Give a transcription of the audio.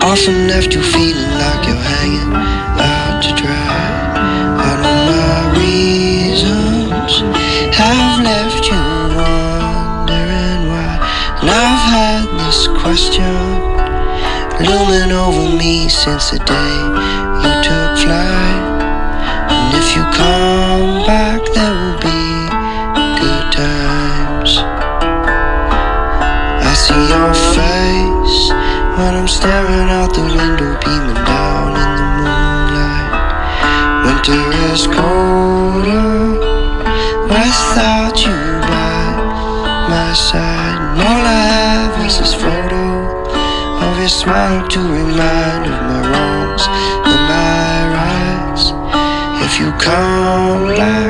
Often left you feeling like you're hanging out to dry. All of my reasons have left you wondering why. And I've had this question looming over me since the day you took flight. And if you come back, there will be good times. I see your face when I'm staring out the window, beaming down in the moonlight. Winter is colder without you by my side. And all I have is this photo of your smile to remind of my wrongs and my rights. If you come back,